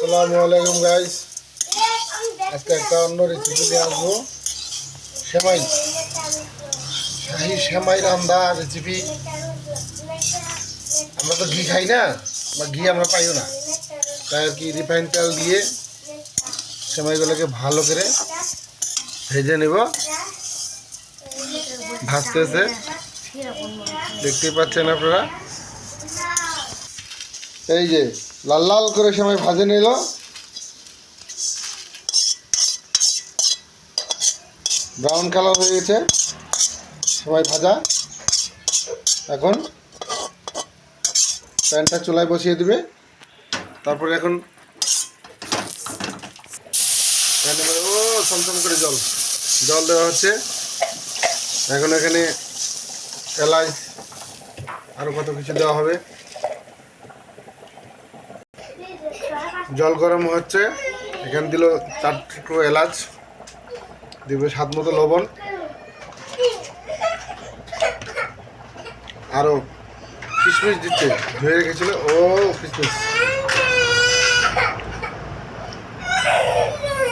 আসসালামু আলাইকুম গাইস। আজকে একটা অন্য রেসিপি নিয়ে আসবো। সেমাই, শাহি সেমাই রান্না রেসিপি। আমরা তো ঘি খাই না, বা ঘি আমরা পাইও না, তাই আর কি রিফাইন তেল দিয়ে সেমাইগুলোকে ভালো করে ভেজে নেব। ভাজতেছে, দেখতেই পাচ্ছেন আপনারা। এই যে লাল লাল করে সেমাই ভাজে নিল। ব্রাউন কালার হয়ে গেছে সেমাই ভাজা। এখন প্যানটা চুলায় বসিয়ে দিবে। তারপরে এখন ছমছম করে জল দেওয়া হচ্ছে। এখন এখানে এলাচ আরও কত কিছু দেওয়া হবে। জল গরম হচ্ছে, এখানে দিল 4 টুকরো এলাচ, দিবে স্বাদ মতো লবণ, আরও কিশমিশ দিচ্ছে, ধুয়ে রেখেছিল কিশমিশ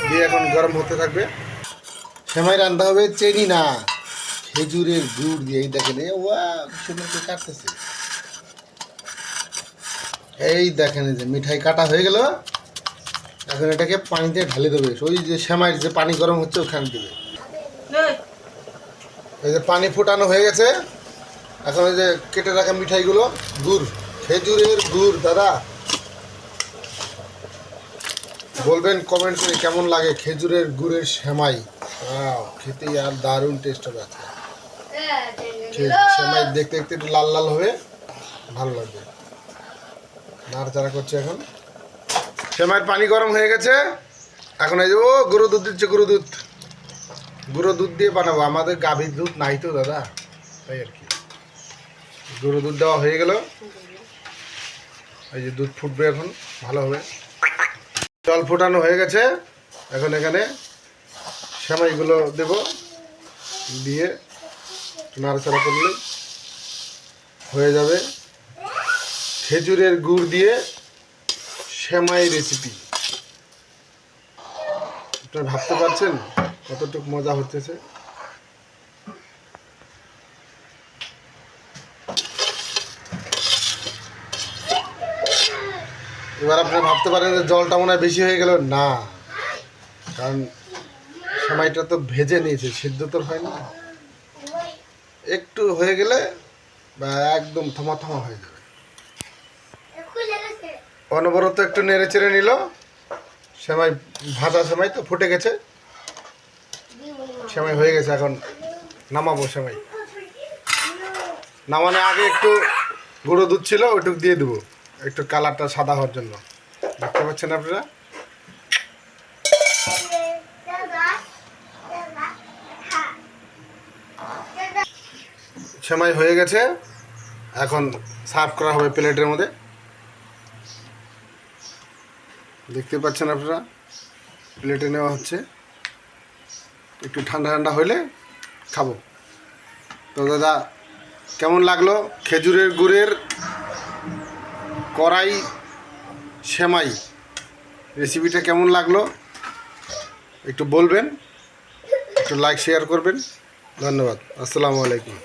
দিয়ে এখন গরম হতে থাকবে। সেমাই রান্না হবে চিনি না, খেজুরের গুড় দিয়ে। এই দেখেন সুন্দর করে কাটতেছে। এই দেখেন এই যে মিঠাই কাটা হয়ে গেল। এখন এটাকে পানিতে ঢালে দেবে। ওই যে সেমাইয়ের যে পানি গরম হচ্ছে ওখানে দেবে। এই যে পানি ফুটানো হয়ে গেছে। এখন এই যে কেটে রাখা মিঠাইগুলো, গুড়, খেজুরের গুড়। দাদা বলবেন কমেন্ট করে কেমন লাগে খেজুরের গুড়ের সেমাই। খেতে আর দারুণ টেস্ট হবে। সেমাই দেখতে দেখতে একটু লাল লাল হবে, ভালো লাগবে। নাড়াচাড়া করছে। এখন সেমাইয়ের পানি গরম হয়ে গেছে। এখন এই যে গুঁড়ো দুধ দিচ্ছে। গুঁড়ো দুধ দিয়ে বানাবো। আমাদের গাভীর দুধ নাই তো দাদা, তাই আর কি। গুঁড়ো দুধ দেওয়া হয়ে গেল। এই যে দুধ ফুটবে এখন ভালো হবে। জল ফোটানো হয়ে গেছে। এখন এখানে সেমাইগুলো দেব, দিয়ে নাড়াচাড়া করলে হয়ে যাবে খেজুরের গুড় দিয়ে সেমাই রেসিপি। আপনারা ভাবতে পারছেন কতটুকু মজা হতেছে। এবার আপনারা ভাবতে পারেন যে জলটা মনে হয় বেশি হয়ে গেল। না, কারণ সেমাইটা তো ভেজে নিয়েছে, সিদ্ধ তো হয় না। একটু হয়ে গেলে বা একদম থমা থমা হয়ে যাবে। অনবরত একটু নেড়ে চেড়ে নিল। সেমাই ভাজা সেমাই তো ফুটে গেছে, সেমাই হয়ে গেছে। এখন নামাবো সেমাই। নামানোর আগে একটু গুঁড়ো দুধ ছিল, ওইটুকু দিয়ে দেবো একটু কালারটা সাদা হওয়ার জন্য। দেখতে পাচ্ছেন আপনারা। সেমাই হয়ে গেছে, এখন সার্ভ করা হবে প্লেটের মধ্যে। দেখতে পাচ্ছেন আপনারা, প্লেটে নেওয়া হচ্ছে। একটু ঠান্ডা ঠান্ডা হলে খাবো। তো দাদা কেমন লাগলো খেজুরের গুড়ের কড়াই সেমাই রেসিপিটা? কেমন লাগলো একটু বলবেন, একটু লাইক শেয়ার করবেন। ধন্যবাদ। আসসালামু আলাইকুম।